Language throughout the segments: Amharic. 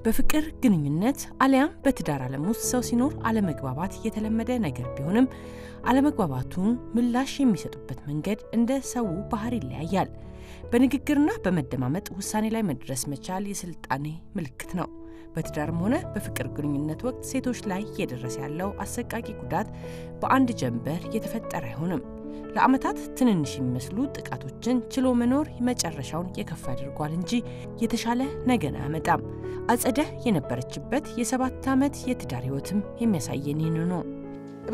በፍቅር ግንኙነት አሊያም በትዳር ዓለም ውስጥ ሰው ሲኖር አለመግባባት የተለመደ ነገር ቢሆንም አለመግባባቱን ምላሽ የሚሰጡበት መንገድ እንደ ሰው ባህሪ ይለያያል። በንግግርና በመደማመጥ ውሳኔ ላይ መድረስ መቻል የስልጣኔ ምልክት ነው። በትዳርም ሆነ በፍቅር ግንኙነት ወቅት ሴቶች ላይ እየደረሰ ያለው አሰቃቂ ጉዳት በአንድ ጀንበር የተፈጠረ አይሆንም። ለአመታት ትንንሽ የሚመስሉ ጥቃቶችን ችሎ መኖር መጨረሻውን የከፋ ያደርጓል እንጂ የተሻለ ነገን አያመጣም። አጸደ የነበረችበት የ7 ዓመት የትዳር ህይወትም የሚያሳየን ይህን ነው።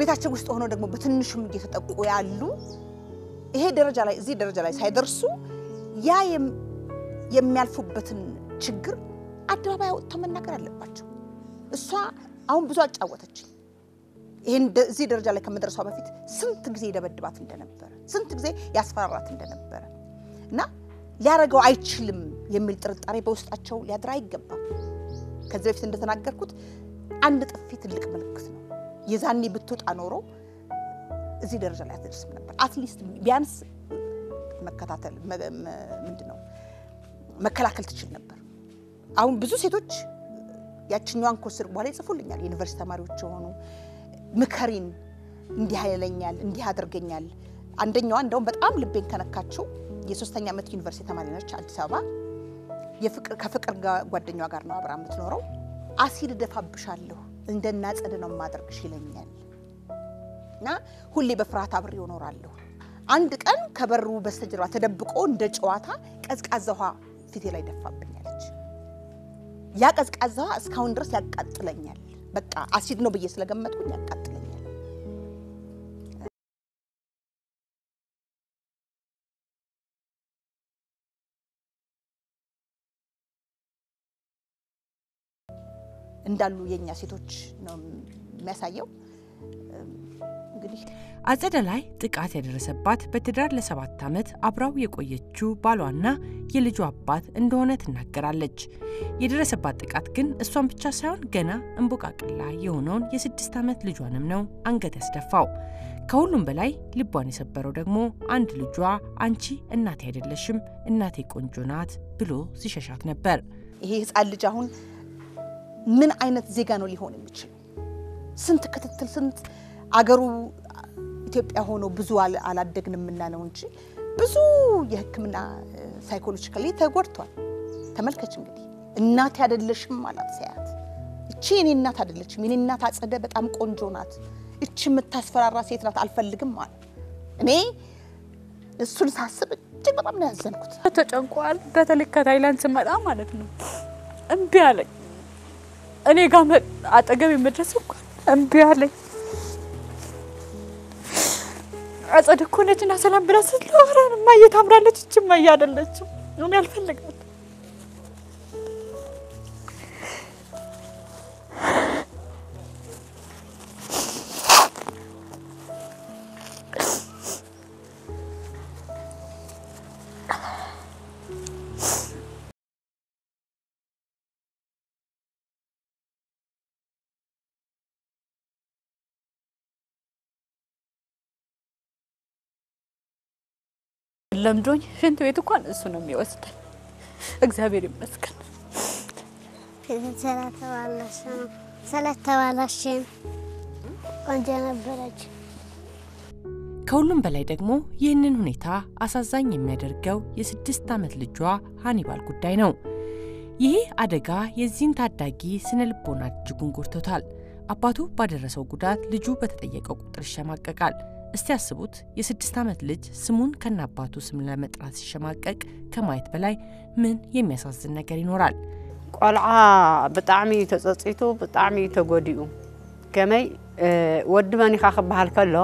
ቤታቸው ውስጥ ሆኖ ደግሞ በትንሹም እየተጠቁ ያሉ ይሄ ደረጃ ላይ እዚህ ደረጃ ላይ ሳይደርሱ ያ የሚያልፉበትን ችግር አደባባይ ወጥተው መናገር አለባቸው። እሷ አሁን ብዙ አጫወተች። ይሄን እዚህ ደረጃ ላይ ከመድረሷ በፊት ስንት ጊዜ ደበድባት እንደነበረ ስንት ጊዜ ያስፈራራት እንደነበረ እና ሊያረጋው አይችልም የሚል ጥርጣሬ በውስጣቸው ሊያድር አይገባም። ከዚህ በፊት እንደተናገርኩት አንድ ጥፊ ትልቅ ምልክት ነው። የዛኔ ብትወጣ ኖሮ እዚህ ደረጃ ላይ አትደርስም ነበር። አትሊስት ቢያንስ መከታተል ምንድነው መከላከል ትችል ነበር። አሁን ብዙ ሴቶች ያችኛዋን ኮስር በኋላ ይጽፉልኛል። ዩኒቨርሲቲ ተማሪዎች ሆኑ ምከሪን እንዲህ አይለኛል እንዲህ አድርገኛል። አንደኛዋ እንደውም በጣም ልቤን ከነካቸው የ3ኛ ዓመት ዩኒቨርሲቲ ተማሪ ነች። አዲስ አበባ ከፍቅር ጓደኛዋ ጋር ነው አብራ የምትኖረው። አሲድ ደፋብሻለሁ እንደናጸደ ነው ማድረግሽ ይለኛል እና ሁሌ በፍርሃት አብሬው እኖራለሁ። አንድ ቀን ከበሩ በስተጀርባ ተደብቆ እንደ ጨዋታ ቀዝቃዛ ውሃ ፊቴ ላይ ደፋብኛለች። ያ ቀዝቃዛ ውሃ እስካሁን ድረስ ያቃጥለኛል። በቃ አሲድ ነው ብዬ ስለገመጥኩኝ ያቃጥለኛል። እንዳሉ የኛ ሴቶች ነው የሚያሳየው። እንግዲህ አጸደ ላይ ጥቃት ያደረሰባት በትዳር ለ7 ዓመት አብራው የቆየችው ባሏና የልጇ አባት እንደሆነ ትናገራለች። የደረሰባት ጥቃት ግን እሷን ብቻ ሳይሆን ገና እንቦቃቅላ የሆነውን የ6 ዓመት ልጇንም ነው አንገት ያስደፋው። ከሁሉም በላይ ልቧን የሰበረው ደግሞ አንድ ልጇ አንቺ እናቴ አይደለሽም እናቴ ቆንጆ ናት ብሎ ሲሸሻት ነበር። ይሄ ህፃን ልጅ አሁን ምን አይነት ዜጋ ነው ሊሆን የሚችል? ስንት ክትትል ስንት አገሩ ኢትዮጵያ ሆኖ ብዙ አላደግንም እና ነው እንጂ ብዙ የህክምና ሳይኮሎጂካሊ ተጎድቷል። ተመልከች እንግዲህ እናት አይደለሽም ማለት ሲያት እቺ የኔ እናት አይደለችም የኔ እናት አጸደ በጣም ቆንጆ ናት እቺ የምታስፈራራ ሴት ናት አልፈልግም ማለት እኔ እሱን ሳስብ እጅግ በጣም ነው ያዘንኩት። ተጨንቋል። በተለይ ከታይላንድ ስመጣ ማለት ነው እምቢ አለኝ። እኔ ጋር አጠገብ መድረስ እንኳን እምቢ አለኝ። አጸደ እኮ ነችና ሰላም ብላ ስትለወራን ማየ ታምራለች እቺ ማየ አይደለችም እኔ አልፈልጋት። ለምዶኝ ሽንት ቤት እንኳን እሱ ነው የሚወስደኝ። እግዚአብሔር ይመስገን። ሰላተዋላሽን ቆንጆ ነበረች። ከሁሉም በላይ ደግሞ ይህንን ሁኔታ አሳዛኝ የሚያደርገው የ6 ዓመት ልጇ ሃኒባል ጉዳይ ነው። ይህ አደጋ የዚህን ታዳጊ ስነልቦና እጅጉን ጎድቶታል። አባቱ ባደረሰው ጉዳት ልጁ በተጠየቀው ቁጥር ይሸማቀቃል። እስቲ ያስቡት የ6 ዓመት ልጅ ስሙን ከናባቱ ስም ለመጥራት ሲሸማቀቅ ከማየት በላይ ምን የሚያሳዝን ነገር ይኖራል? ቆልዓ በጣም ተጸጽቶ በጣም ተጎዲኡ ከመይ ወድ ማኒኻ ከባህል ከሎ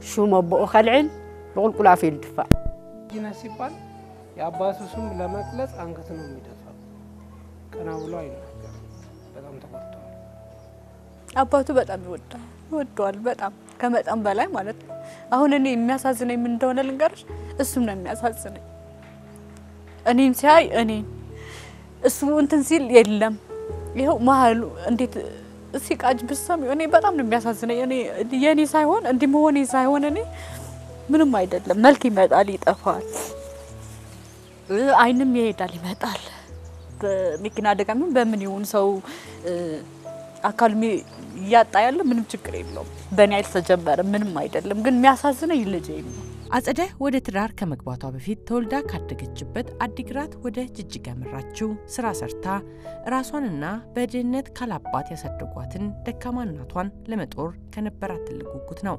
ሹም አቦኡ ኸልዕል በቁልቁላ ፊል ድፋ ዲና ሲባል የአባቱ ስም ለመግለጽ አንገት ነው የሚደፋው። ቀና ብሎ አይናገርም። በጣም ተቆጥቷል። አባቱ በጣም ይወደዋል በጣም ከመጠን በላይ ማለት ነው። አሁን እኔ የሚያሳዝነኝ ምን እንደሆነ ልንገርሽ እሱም ነው የሚያሳዝነኝ። እኔን ሲያይ እሱ እንትን ሲል የለም ይሄው መሐሉ እንዴት ሲቃጅ ብሰም እኔ በጣም ነው የሚያሳዝነኝ። እኔ የኔ ሳይሆን እንዲህ መሆኔ ሳይሆን እኔ ምንም አይደለም መልክ ይመጣል ይጠፋል አይንም ይሄዳል ይመጣል በመኪና አደጋ ምን በምን ይሁን ሰው አካል ያጣ ያለ ምንም ችግር የለውም። በእኔ አልተጀመረ ምንም አይደለም። ግን የሚያሳዝነኝ ልጄ ነው። አጸደ ወደ ትዳር ከመግባቷ በፊት ተወልዳ ካደገችበት አዲግራት ወደ ጅጅጋ መራችው። ስራ ሰርታ ራሷንና በድህነት ካላባት ያሳደጓትን ደካማ እናቷን ለመጦር ከነበራት ትልቅ ጉጉት ነው።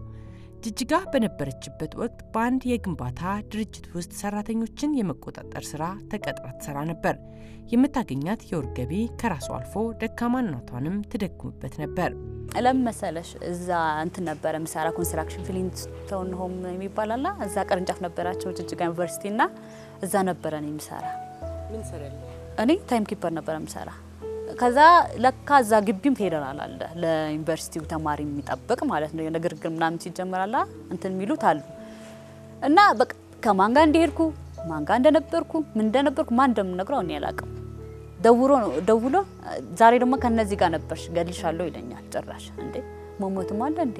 ጅጅጋ በነበረችበት ወቅት በአንድ የግንባታ ድርጅት ውስጥ ሰራተኞችን የመቆጣጠር ስራ ተቀጥራ ትሰራ ነበር። የምታገኛት የወር ገቢ ከራሷ አልፎ ደካማ እናቷንም ትደክምበት ነበር። ለምን መሰለሽ እዛ እንትን ነበረ ምሳራ ኮንስትራክሽን ፍሊንስቶን ሆም የሚባል አለ። እዛ ቅርንጫፍ ነበራቸው ጅጅጋ ዩኒቨርሲቲና እዛ ነበረ ነው ምሳራ። ምን ሰራለ? እኔ ታይም ኪፐር ነበረ ምሳራ። ከዛ ለካ እዛ ግቢም ፌደራል አለ ለዩኒቨርሲቲው ተማሪ የሚጠብቅ ማለት ነው። የነገርግር ምናምን ሲጀመራላ እንትን የሚሉት አሉ እና በቃ ከማን ጋር እንደሄድኩ ማን ጋር እንደነበርኩ ምን እንደነበርኩ ማን እንደምነግረው እኔ አላውቅም። ደውሎ ዛሬ ደግሞ ከነዚህ ጋር ነበርሽ ገልሻለሁ ይለኛል። ጭራሽ እንዴ መሞትም አለ እንዴ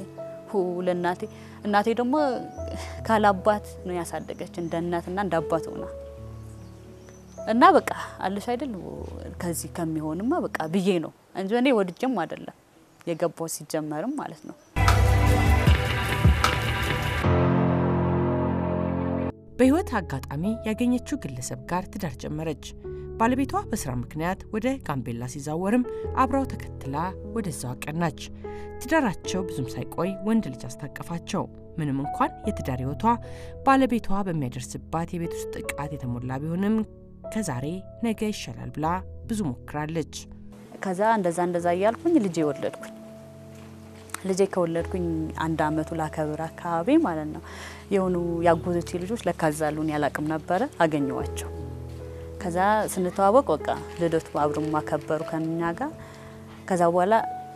እናቴ ደግሞ ካላባት ነው ያሳደገች እንደ እናትና እንደ አባት ሆና እና በቃ አለሽ አይደል ከዚህ ከሚሆንማ በቃ ብዬ ነው እንጂ እኔ ወድጄም አይደለም የገባው ሲጀመርም ማለት ነው። በህይወት አጋጣሚ ያገኘችው ግለሰብ ጋር ትዳር ጀመረች። ባለቤቷ በስራ ምክንያት ወደ ጋምቤላ ሲዛወርም አብራው ተከትላ ወደዛው አቀናች። ትዳራቸው ብዙም ሳይቆይ ወንድ ልጅ አስታቀፋቸው። ምንም እንኳን የትዳር ህይወቷ ባለቤቷ በሚያደርስባት የቤት ውስጥ ጥቃት የተሞላ ቢሆንም ከዛሬ ነገ ይሻላል ብላ ብዙ ሞክራለች። ከዛ እንደዛ ያልኩኝ ልጄ ወለድኩኝ። ልጄ ከወለድኩኝ አንድ አመቱ ላከብር አካባቢ ማለት ነው የሆኑ ያጎቶቼ ልጆች ለካዛሉን ያላቅም ነበር አገኘዋቸው። ከዛ ስንተዋወቅ በቃ ልደቱ አብረን ማከበሩ ከኛ ጋር። ከዛ በኋላ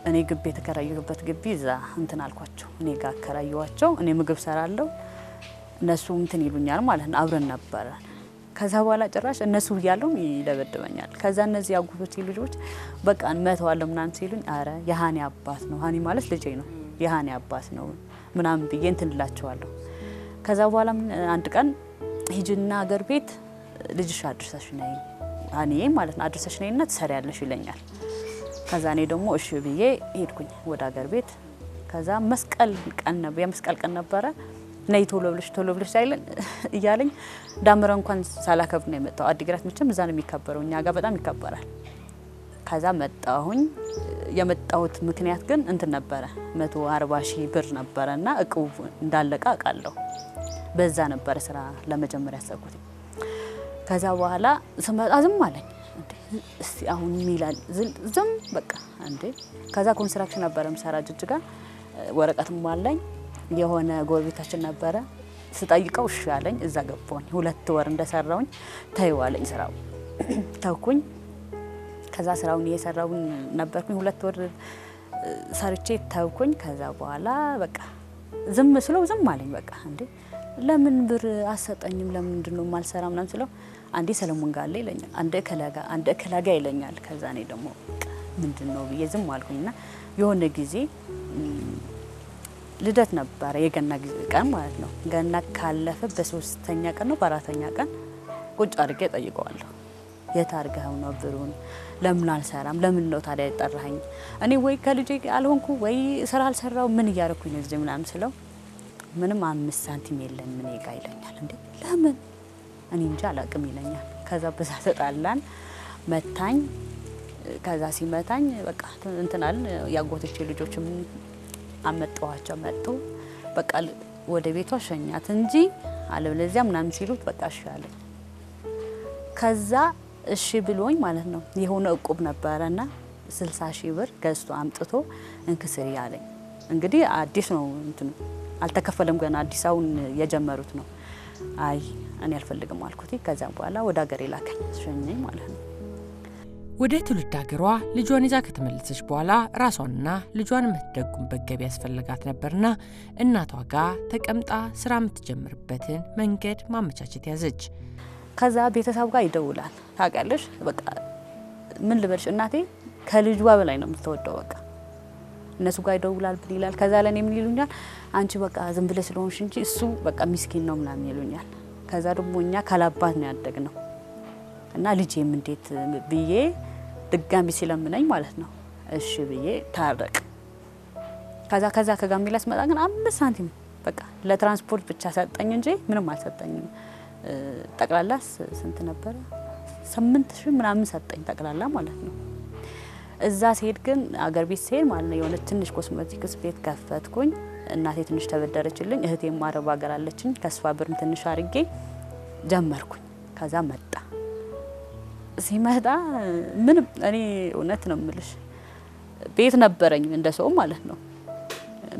እኔ ግቢ ተከራዩበት ግቢ እዛ እንትን አልኳቸው። እኔ ጋር ከራዩዋቸው እኔ ምግብ ሰራለሁ እነሱ እንትን ይሉኛል ማለት ነው አብረን ነበር። ከዛ በኋላ ጭራሽ እነሱ ይያለው ይደበደበኛል። ከዛ እነዚህ ያጎቶቼ ልጆች በቃ እንመተዋለን ምናምን ሲሉኝ አረ የሃኒ አባት ነው ሃኒ ማለት ልጄ ነው የሃኒ አባት ነው ምናምን ብዬ እንትንላቸዋለሁ። ከዛ በኋላ አንድ ቀን ሂጅና አገር ቤት ልጅሽ አድርሰሽ ነይ ሃኒ ማለት ነው አድርሰሽ ነይና ትሰሪያለሽ ይለኛል። ከዛ እኔ ደግሞ እሺ ብዬ ሄድኩኝ ወደ አገር ቤት። ከዛ መስቀል ቀን ነበረ ነይ ቶሎ ብለሽ አይለን እያለኝ ዳምራ እንኳን ሳላከብ ነው የመጣው። አዲግራት መቼም እዛ ነው የሚከበረው እኛ ጋር በጣም ይከበራል። ከዛ መጣሁኝ። የመጣሁት ምክንያት ግን እንትን ነበረ 140,000 ብር ነበርና እቁብ እንዳለቀ አቃለሁ። በዛ ነበር ስራ ለመጀመሪያ ያሰብኩት። ከዛ በኋላ ስመጣ ዝም አለኝ። እስቲ አሁን ሚላል ዝም በቃ እንዴ። ከዛ ኮንስትራክሽን ነበር ምሰራ ጅጅጋ ወረቀትም አለኝ። የሆነ ጎረቤታችን ነበረ ስጠይቀው እሺ አለኝ። እዛ ገባሁኝ 2 ወር እንደሰራውኝ ታይዋለኝ ስራው ታውኩኝ። ከዛ ስራውን እየሰራውን ነበርኩኝ 2 ወር ሰርቼ ታውኩኝ። ከዛ በኋላ በቃ ዝም አለኝ። በቃ እንዴ ለምን ብር አሰጠኝም ለምንድነው ማልሰራ ምናምን ስለው አንዴ ሰለሞን ጋር አለ ይለኛል አንድ ከላጋ ይለኛል። ከዛ እኔ ደግሞ ምንድነው ብዬ ዝም አልኩኝና የሆነ ጊዜ ልደት ነበር የገና ቀን ማለት ነው። ገና ካለፈ በ3ኛ ቀን ነው በ4ኛ ቀን ቁጭ አድርጌ ጠይቀዋለሁ። የታርጋው ነው ብሩን ለምን አልሰራም ለምን ነው ታዲያ ይጠራኝ? እኔ ወይ ከልጄ አልሆንኩ ወይ ስራ አልሰራው ምን ያረኩኝ እዚህ ምናምን ስለው ምንም 5 ሳንቲም የለም ምን ይጋ ይለኛል። እንዴ ለምን እኔ እንጃ አላቅም ይለኛል። ከዛ በዛ ተጣላን መታኝ። ከዛ ሲመታኝ በቃ እንትናል ያጎቶቼ ልጆችም አመጣዋቸው መጡ። በቃ ወደ ቤቷ ሸኛት እንጂ አለበለዚያ ምናምን ሲሉት በቃ እሺ አለኝ። ከዛ እሺ ብሎኝ ማለት ነው የሆነ እቁብ ነበርና 60,000 ብር ገዝቶ አምጥቶ እንክስሪ ያለኝ። እንግዲህ አዲስ ነው እንትኑ አልተከፈለም ገና አዲሳውን የጀመሩት ነው። አይ እኔ አልፈልግም አልኩት። ከዛ በኋላ ወደ ሀገር ላከኝ ሸኘኝ ማለት ነው። ወደ ትውልድ ሀገሯ ልጇን ይዛ ከተመለሰች በኋላ ራሷንና ልጇን የምትደጉምበት ገቢ ያስፈልጋት ነበርና እናቷ ጋር ተቀምጣ ስራ የምትጀምርበትን መንገድ ማመቻቸት ያዘች። ከዛ ቤተሰብ ጋር ይደውላል ታውቃለሽ። በቃ ምን ልበልሽ እናቴ ከልጇ በላይ ነው የምትወደው። በቃ እነሱ ጋር ይደውላል ብል ይላል። ከዛ ለኔ ምን ይሉኛል አንቺ በቃ ዝም ብለሽ ስለሆንሽ እንጂ እሱ በቃ ምስኪን ነው ምናምን ይሉኛል። ከዛ ደግሞ እኛ ካላባት ነው ያደግነው እና ልጄም እንዴት ብዬ ድጋሚ ሲለምነኝ ማለት ነው እሺ ብዬ ታረቅ ከዛ ከጋምቤላ ስመጣ ግን 5 ሳንቲም በቃ ለትራንስፖርት ብቻ ሰጠኝ እንጂ ምንም አልሰጠኝም ጠቅላላ ስንት ነበር 8000 ምናምን ሰጠኝ ጠቅላላ ማለት ነው እዛ ሲሄድ ግን አገር ቤት ሲሄድ ማለት ነው የሆነ ትንሽ ኮስሜቲክስ ቤት ከፈትኩኝ እናቴ ትንሽ ተበደረችልኝ እህቴም ማረብ አገር አለችኝ ከስፋ ብርም ትንሽ አርጌ ጀመርኩኝ ከዛ መጣ ሲመጣ ምን እኔ እውነት ነው የምልሽ ቤት ነበረኝ እንደሰው ማለት ነው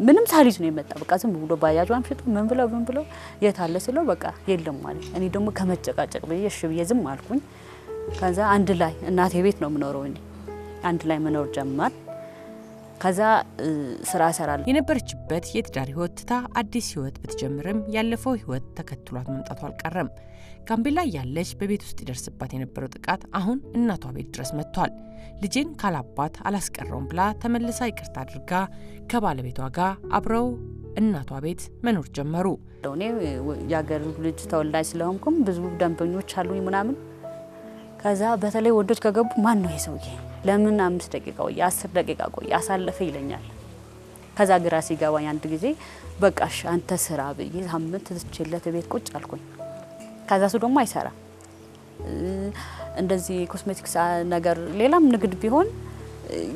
ምንም ሳሊዝ ነው የመጣ በቃ ዝም ብሎ ባያጇን ፍጡ ምን ብለው የታለ ስለው በቃ የለም ማለት እኔ ደግሞ ከመጨቃጨቅ በየ እሺ ብዬ ዝም አልኩኝ ከዛ አንድ ላይ እናቴ ቤት ነው ምኖረው እኔ አንድ ላይ መኖር ጀመር ከዛ ስራ ሰራል የነበረችበት የትዳር ህይወት ትታ አዲስ ህይወት ብትጀምርም ያለፈው ህይወት ተከትሏት መምጣቱ አልቀረም ጋምቤላ ያለች በቤት ውስጥ ይደርስባት የነበረው ጥቃት አሁን እናቷ ቤት ድረስ መጥቷል ልጄን ካላባት አላስቀረውም ብላ ተመልሳ ይቅርታ አድርጋ ከባለቤቷ ጋር አብረው እናቷ ቤት መኖር ጀመሩ እኔ ያገር ልጅ ተወላጅ ስለሆንኩም ብዙ ደንበኞች አሉኝ ምናምን ከዛ በተለይ ወንዶች ከገቡ ማን ነው ይሰውዬ ለምን 5 ደቂቃ ወይ 10 ደቂቃ ቆይ አሳለፈ ይለኛል ከዛ ግራ ሲገባኝ አንድ ጊዜ በቃሽ አንተ ስራ ብዬ ሳምንት ትችለት ቤት ቁጭ አልኩኝ ከዛ እሱ ደግሞ አይሰራ እንደዚህ ኮስሜቲክስ ነገር ሌላም ንግድ ቢሆን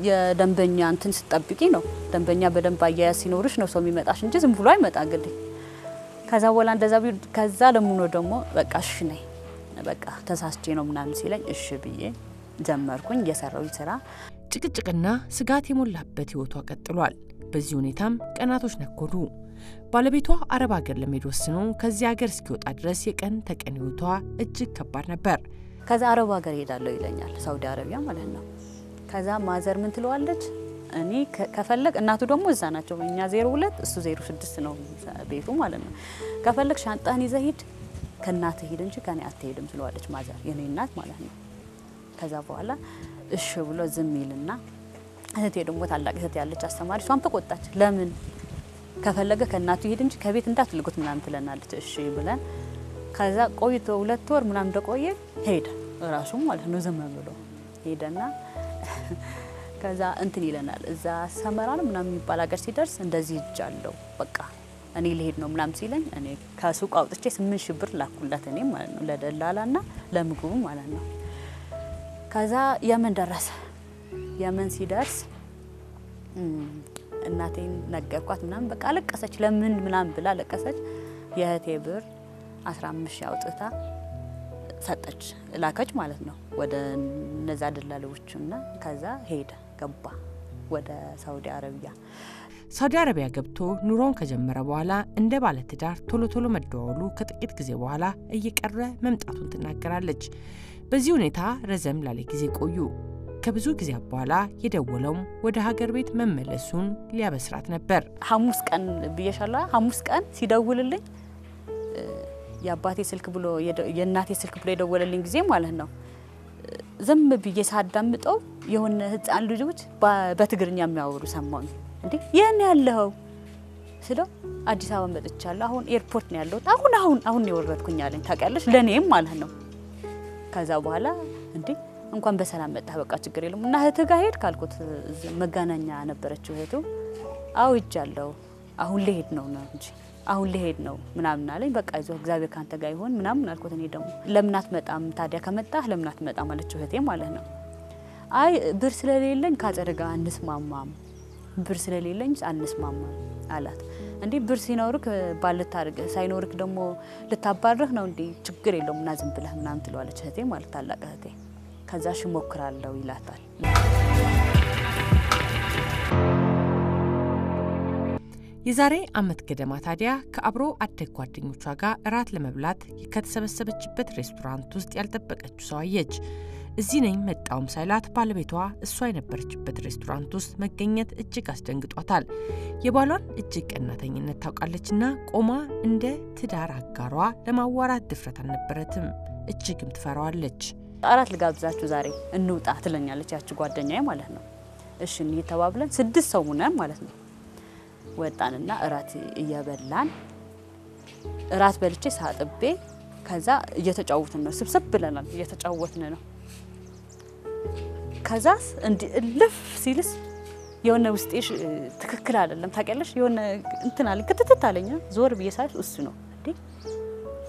የደንበኛ እንትን ስጠብቂ ነው ደንበኛ በደንብ አያያዝ ሲኖርሽ ነው ሰው የሚመጣሽ እንጂ ዝም ብሎ አይመጣ እንግዲህ ከዛ በኋላ እንደዛ ከዛ ደግሞ በቃሽ ነይ በቃ ተሳስቼ ነው ምናምን ሲለኝ እሺ ብዬ ጀመርኩኝ የሰራው ይሰራ ጭቅጭቅና ስጋት የሞላበት ህይወቷ ቀጥሏል በዚህ ሁኔታም ቀናቶች ነኮዱ ባለቤቷ አረብ ሀገር ለመሄድ ወስኖ ከዚህ ሀገር እስኪወጣ ድረስ የቀን ተቀን ህይወቷ እጅግ ከባድ ነበር ከዛ አረብ ሀገር ሄዳለሁ ይለኛል ሳውዲ አረቢያ ማለት ነው ከዛ ማዘር ምን ትለዋለች እኔ ከፈለክ እናቱ ደግሞ እዛ ናቸው እኛ 02 እሱ 06 ነው ቤቱ ማለት ነው ከፈለክ ሻንጣን ይዘህ ሂድ ከናተ ሄድ እንጂ ከኔ አትሄድም ትለዋለች ማዘር የኔ እናት ማለት ነው ከዛ በኋላ እሺ ብሎ ዝም ይልና እህቴ ደግሞ ታላቅ እህቴ ያለች አስተማሪ ሷም ተቆጣች ለምን ከፈለገ ከናቱ ሄድ እንጂ ከቤት እንዳትልጉት ምናምን ትለናለች እሺ ብለን ከዛ ቆይቶ 2 ወር ምናምን ደቆየ ሄደ ራሱ ማለት ነው ዝም ብሎ ሄደና ከዛ እንትን ይለናል እዛ ሰመራን ምናምን ይባል ሀገር ሲደርስ እንደዚህ ይጃለው በቃ እኔ ልሄድ ነው ምናምን ሲለኝ እኔ ከሱቅ አውጥቼ 8000 ብር ላኩላት እኔ ማለት ነው ለደላላና ለምግቡ ማለት ነው ከዛ የመን ደረሰ የመን ሲደርስ እናቴን ነገርኳት ምናምን በቃ ለቀሰች ለምን ምናምን ብላ ለቀሰች የእህቴ ብር 15 ያውጥታ ሰጠች ላከች ማለት ነው ወደ እነዛ ደላሎችና ከዛ ሄደ ገባ ወደ ሳውዲ አረቢያ ገብቶ ኑሮን ከጀመረ በኋላ እንደ ባለ ትዳር ቶሎ መደዋወሉ ከጥቂት ጊዜ በኋላ እየቀረ መምጣቱን ትናገራለች በዚህ ሁኔታ ረዘም ላለ ጊዜ ቆዩ ከብዙ ጊዜ በኋላ የደወለው ወደ ሀገር ቤት መመለሱን ሊያበስራት ነበር ሐሙስ ቀን በየሻላ ሐሙስ ቀን ሲደውልልኝ የአባቴ ስልክ ብሎ የእናቴ ስልክ ብሎ የደወለልኝ ጊዜ ማለት ነው ዝም ብዬ ሳዳምጠው የሆነ ህፃን ልጆች በትግርኛ የሚያወሩ ሰማኝ እንዴ የኔ ያለው ስለው አዲስ አበባ መጥቻለሁ አሁን ኤርፖርት ነው ያለው አሁን የወረድኩኝ አለኝ ታውቂያለሽ ለኔም ማለት ነው ከዛ በኋላ እንዴ እንኳን በሰላም መጣ በቃ ችግር የለም እና እህት ጋር ሄድ ካልኩት መጋናኛ ነበረችው እህቱ አው ይጃለው አሁን ልሄድ ነው እንጂ አሁን ልሄድ ነው ምናምን አለኝ በቃ ይዞ እግዚአብሔር ካንተ ጋር ይሆን ምናምን አልኩት እኔ ደግሞ ለምናት መጣም ታዲያ ከመጣህ ለምናት መጣም አለችው እህቴ ማለት ነው አይ ብር ስለሌለኝ ካጸደጋ አንስማማም ብር ስለሌለኝ አንስማማም አላት እንዴ ብር ሲኖርክ ባልታርግ ሳይኖርክ ደግሞ ልታባረህ ነው እንዴ ችግር የለውም እና ዝም ብለህ ምናምን ትለዋለች እህቴ ማለት ታላቅ እህቴ ከዛ ሽሞክራለው ይላታል የዛሬ አመት ገደማ ታዲያ ከአብሮ አደግ ጓደኞቿ ጋር እራት ለመብላት ከተሰበሰበችበት ሬስቶራንት ውስጥ ያልተጠበቀችው ሰው አየች እዚህ ነኝ መጣውም ሳይላት ባለቤቷ እሷ የነበረችበት ሬስቶራንት ውስጥ መገኘት እጅግ አስደንግጧታል የባሏን እጅግ ቀናተኝነት ታውቃለችና ቆማ እንደ ትዳር አጋሯ ለማዋራት ድፍረት አልነበረትም እጅግም ትፈራዋለች አራት ልጋብዛችሁ ዛሬ እንውጣ ትለኛለች ያቺ ጓደኛዬ ማለት ነው እሺ እንይተባብለን 6 ሰው ሆነን ማለት ነው ወጣንና እራት እየበላን እራት በልቼ ሳጥቤ ከዛ እየተጫወትን ነው ስብስብ ብለናል እየተጫወትን ነው ከዛስ እንዲ ልፍ ሲልስ የሆነ ውስጤሽ ትክክል አይደለም ታውቂያለሽ የሆነ እንትን አለ ክትትት አለኛ ዞር በየሳይስ እሱ ነው እንዴ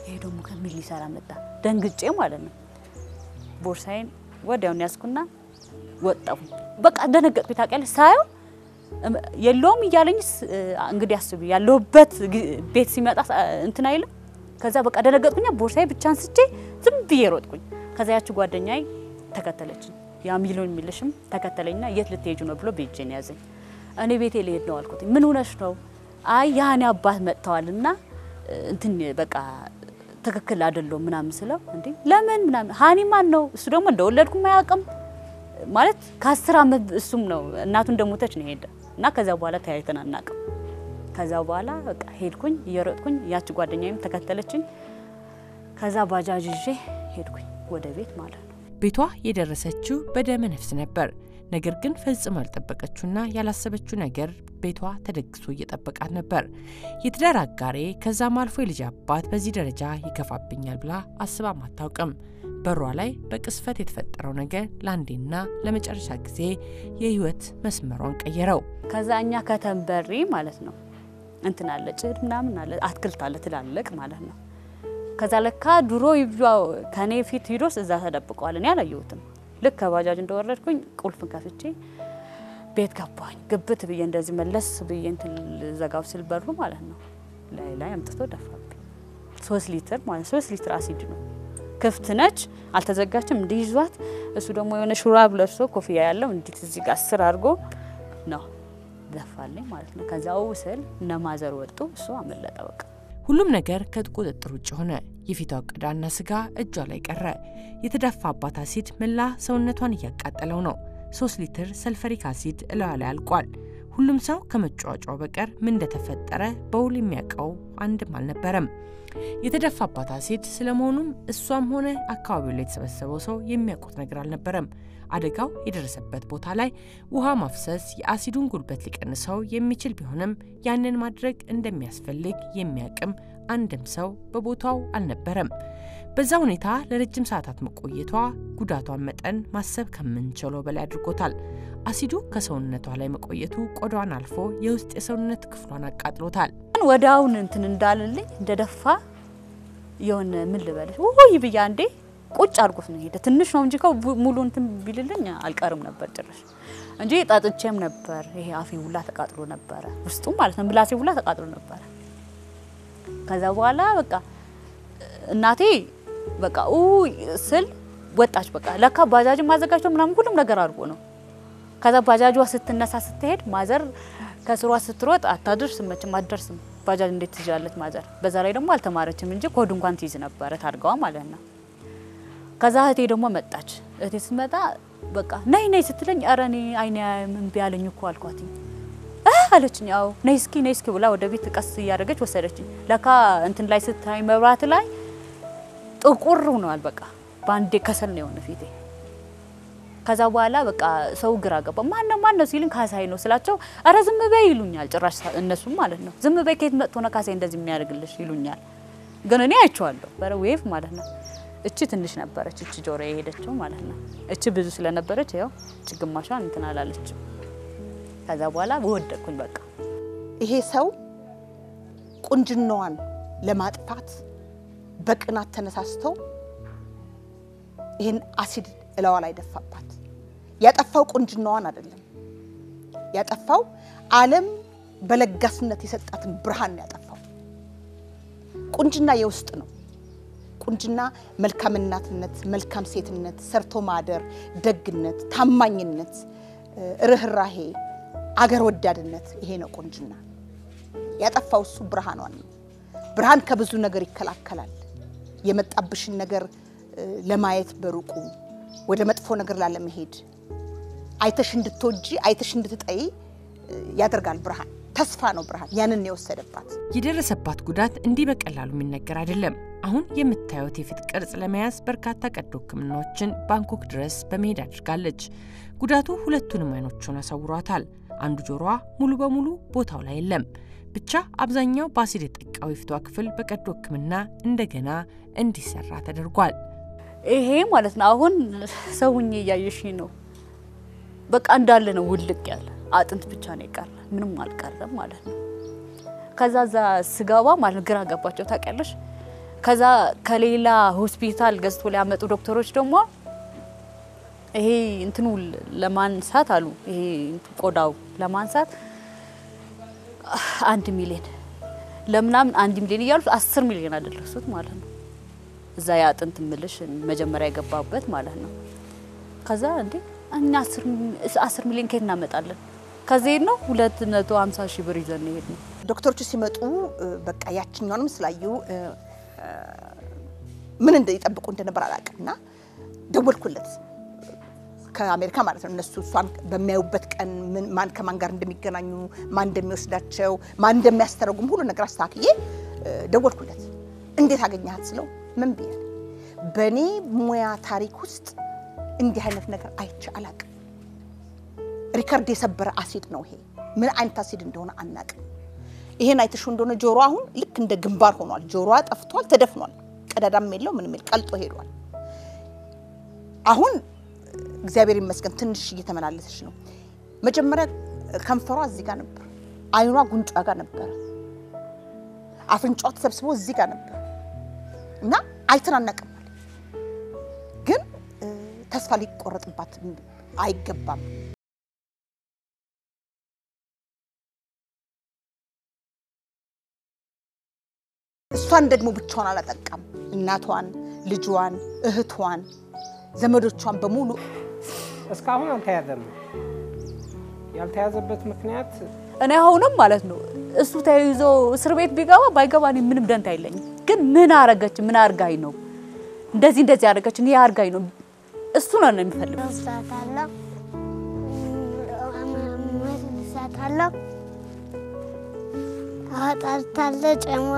ይሄ ደግሞ ከሚል ሊሰራ መጣ ደንግጬ ማለት ነው ቦርሳዬን ወዲያውን ያስኩና ወጣሁ በቃ ደነገጥኩ ታውቂያለሽ ሳይው የለውም ይያለኝስ እንግዲህ አስቢ ያለውበት ቤት ሲመጣ እንትን አይልም ከዛ በቃ ደነገጥኩኛ ቦርሳዬ ብቻ አንስቼ ዝም ብዬ ሮጥኩኝ ከዛ ያቺ ጓደኛዬ ተከተለችኝ ያ ሚሊዮን ሚልሽም ተከተለኝና የት ልትሄጂ ነው ብሎ ቤጄን ያዘኝ እኔ ቤቴ ልሄድ ነው አልኩት ምን ሆነሽ ነው አይ ያኔ አባት መጣዋልና እንትን በቃ ትክክል አይደለም ምናምን ስለው እንዴ ለምን ምናምን ሃኒ ማን ነው እሱ ደግሞ እንደወለድኩ ማያውቅም ማለት ከ10 አመት እሱም ነው እናቱ እንደሞተች ነው ሄደ እና ከዛ በኋላ ተያይተን አናውቅም ከዛ በኋላ በቃ ሄድኩኝ እየሮጥኩኝ ያቺ ጓደኛዬም ተከተለችኝ ከዛ ባጃጅ ይዤ ሄድኩኝ ወደ ቤት ማለት ነው ቤቷ የደረሰችው በደመ ነፍስ ነበር ነገር ግን ፈጽሞ ያልጠበቀችውና ያላሰበችው ነገር ቤቷ ተደግሶ እየጠበቃት ነበር የትዳር አጋሬ ከዛም አልፎ የልጅ አባት በዚህ ደረጃ ይከፋብኛል ብላ አስባ ማታውቅም በሯ ላይ በቅስፈት የተፈጠረው ነገር ላንዴና ለመጨረሻ ጊዜ የህይወት መስመሯን ቀየረው ከዛኛ ከተንበሪ ማለት ነው እንትን አለ ጭድ ምናምን አለ አትክልት አለ ትላልቅ ማለት ነው ከዛ ለካ ድሮ ይብዛው ከኔ ፊት ሂዶስ እዛ ተደብቀዋል እኔ አላየሁትም ልክ ከባጃጅ እንደወረድኩኝ ቁልፍን ከፍቼ ቤት ገባኝ ግብት ብዬ እንደዚህ መለስ ብዬ እንትን ዘጋው ሲልበሩ ማለት ነው ላይ አምጥቶ ደፋብኝ 3 ሊትር ማለት 3 ሊትር አሲድ ነው ክፍት ነች አልተዘጋችም እንዲይዟት እሱ ደግሞ የሆነ ሹራብ ለብሶ ኮፍያ ያለው እንዲት እዚህ ጋር ስር አድርጎ ነው ደፋልኝ ማለት ነው ከዛው ስል ነማዘር ወጡ እሱ አመለጠ በቃ ሁሉም ነገር ከቁጥጥር ውጭ ሆነ የፊቷ ቀዳና ስጋ እጇ ላይ ቀረ የተደፋባት አሲድ መላ ሰውነቷን ያቃጠለው ነው 3 ሊትር ሰልፈሪክ አሲድ እላዋ ላይ አልቋል ሁሉም ሰው ከመጫጫው በቀር ምን እንደተፈጠረ በውል የሚያቀው አንድም አልነበረም የተደፋባት አሲድ ስለመሆኑም እሷም ሆነ አካባቢው ላይ የተሰበሰበው ሰው የሚያውቁት ነገር አልነበረም አደጋው የደረሰበት ቦታ ላይ ውሃ ማፍሰስ የአሲዱን ጉልበት ሊቀንሰው የሚችል ቢሆንም ያንን ማድረግ እንደሚያስፈልግ የሚያቅም አንድም ሰው በቦታው አልነበረም በዛ ሁኔታ ለረጅም ሰዓታት መቆየቷ ጉዳቷን መጠን ማሰብ ከምንችለው በላይ አድርጎታል አሲዱ ከሰውነቷ ላይ መቆየቱ ቆዳዋን አልፎ የውስጥ የሰውነት ክፍሏን አቃጥሎታል ወዳውን እንትን እንዳልልኝ እንደደፋ የሆነ ምን ልበልሽ ወይ ብያ እንዴ ቁጭ አርጎት ነው ሄደ ትንሽ ነው እንጂ ሙሉ እንትን ቢልልኝ አልቀርም ነበር ጭራሽ እንጂ ጣጥቼም ነበር ይሄ አፌ ሁላ ተቃጥሎ ነበር ውስጡ ማለት ነው ምላሴ ሁላ ተቃጥሎ ነበር ከዛ በኋላ በቃ እናቴ በቃ ስል ወጣች በቃ ለካ ባጃጅ ማዘጋጅቶ ምናምን ሁሉም ነገር አድርጎ ነው ከዛ ባጃጇ ስትነሳ ስትሄድ ማዘር ከስሯ ስትሮጥ አታድርስ መቼም አትደርስም ባጃጅ እንዴት ትይዛለች ማዘር በዛ ላይ ደግሞ አልተማረችም እንጂ ኮድ እንኳን ትይዝ ነበር ታርጋዋ ማለት ነው ከዛ እህቴ ደግሞ መጣች እህቴ ስትመጣ በቃ ነይ ስትለኝ አረኔ አይኔ ምን ቢያለኝ እኮ አልኳት አለችኝ ያው ነይ እስኪ ብላ ወደ ቤት ቀስ ያደረገች ወሰደችኝ ለካ እንትን ላይ ስታይ መብራት ላይ ጥቁር ሆኗል በቃ ባንዴ ከሰል ነው የሆነ ፊቴ ከዛ በኋላ በቃ ሰው ግራ ገባ ማን ነው ሲልን ካሳይ ነው ስላቸው አረ ዝም በይ ይሉኛል ጭራሽ እነሱ ማለት ነው ዝም በይ ከየት መጥቶ ነው ካሳይ እንደዚህ የሚያደርግልሽ ይሉኛል ግን እኔ አይቼዋለሁ በሬፍ ማለት ነው እቺ ትንሽ ነበረች እቺ ጆሮ የሄደችው ማለት ነው እቺ ብዙ ስለነበረች ያው እቺ ግማሿን እንትን አላለች ከዛ በኋላ ወደቅኩኝ በቃ ይሄ ሰው ቁንጅናዋን ለማጥፋት በቅናት ተነሳስተው ይሄን አሲድ እላዋ ላይ ደፋባት ያጠፋው ቁንጅናዋን አይደለም ያጠፋው ዓለም በለጋስነት የሰጣትን ብርሃን ያጠፋው ቁንጅና የውስጥ ነው ቁንጅና መልካም እናትነት መልካም ሴትነት ሰርቶ ማደር ደግነት ታማኝነት ርህራሄ አገር ወዳድነት ይሄ ነው ቁንጅና ያጠፋው እሱ ብርሃኗን ነው ብርሃን ከብዙ ነገር ይከላከላል የመጣብሽን ነገር ለማየት በሩቁ ወደ መጥፎ ነገር ላለመሄድ አይተሽ እንድትወጂ አይተሽ እንድትጠይ ያደርጋል ብርሃን ተስፋ ነው ብርሃን ያንን ነው ወሰደባት የደረሰባት ጉዳት እንዲህ በቀላሉ የሚነገር አይደለም አሁን የምታዩት የፊት ቅርጽ ለመያዝ በርካታ ቀዶ ህክምናዎችን ባንኮክ ድረስ በመሄድ አድርጋለች ጉዳቱ ሁለቱንም አይኖቹን አሳውሯታል አንዱ ጆሮዋ ሙሉ በሙሉ ቦታው ላይ የለም። ብቻ አብዛኛው በአሲድ የጠቃው የፊቷ ክፍል በቀዶ ሕክምና እንደገና እንዲሰራ ተደርጓል። ይሄ ማለት ነው አሁን ሰውኝ ያያየሽኝ ነው በቃ እንዳለ ነው ውልቅ ያለ አጥንት ብቻ ነው የቀረ ምንም አልቀረም ማለት ነው። ከዛዛ ስጋባ ማለት ግራ ገባቸው ታውቂያለሽ። ከዛ ከሌላ ሆስፒታል ገዝቶ ሊያመጡ ዶክተሮች ደግሞ ይሄ እንትኑ ለማንሳት አሉ ይሄ ቆዳው ለማንሳት 1 ሚሊዮን ለምናምን 1 ሚሊዮን ይያሉ 10 ሚሊዮን አደረሱት ማለት ነው። እዛ ያጥንት ምልሽ መጀመሪያ የገባበት ማለት ነው። ከዛ እንዴ እኛ 10 ሚሊዮን ከየት እናመጣለን? ከዚህ ነው 250 ሺህ ብር ይዘን ሄድ ነው። ዶክተሮቹ ሲመጡ በቃ ያችኛውንም ስላዩ ምን እንደይጠብቁ እንደነበር አላቀና ደወልኩለት ከአሜሪካ ማለት ነው። እነሱ እሷን በሚያዩበት ቀን ማን ከማን ጋር እንደሚገናኙ ማን እንደሚወስዳቸው ማን እንደሚያስተረጉም ሁሉ ነገር አስተካክዬ ደወልኩለት። እንዴት አገኛት ስለው ምን ቢያል በኔ ሙያ ታሪክ ውስጥ እንዲህ አይነት ነገር አይቼ አላቅም። ሪከርድ የሰበረ አሲድ ነው ይሄ። ምን አይነት አሲድ እንደሆነ አናቅም። ይሄን አይተሽ እንደሆነ ጆሮ አሁን ልክ እንደ ግንባር ሆኗል። ጆሮዋ ጠፍቷል፣ ተደፍኗል። ቀዳዳም የለው ምንም ቀልጦ ሄዷል። አሁን እግዚአብሔር ይመስገን ትንሽ እየተመላለሰች ነው። መጀመሪያ ከንፈሯ እዚህ ጋር ነበር፣ አይኗ ጉንጯ ጋር ነበር፣ አፍንጫዋ ተሰብስቦ እዚህ ጋር ነበር እና አይተናነቅም። ግን ተስፋ ሊቆረጥባት አይገባም። እሷን ደግሞ ብቻዋን አላጠቃም። እናቷን፣ ልጇን፣ እህቷን፣ ዘመዶቿን በሙሉ እስካሁን አልተያዘም። ያልተያዘበት ምክንያት እኔ አሁንም ማለት ነው እሱ ተይዞ እስር ቤት ቢገባ ባይገባኝ ምንም ደንታ የለኝም። ግን ምን አረጋች ምን አርጋይ ነው እንደዚህ አረጋች እኔ አርጋይ ነው እሱ ነው የሚፈልገው። ሳታለው ሳታለው አጣርታለ ጨማ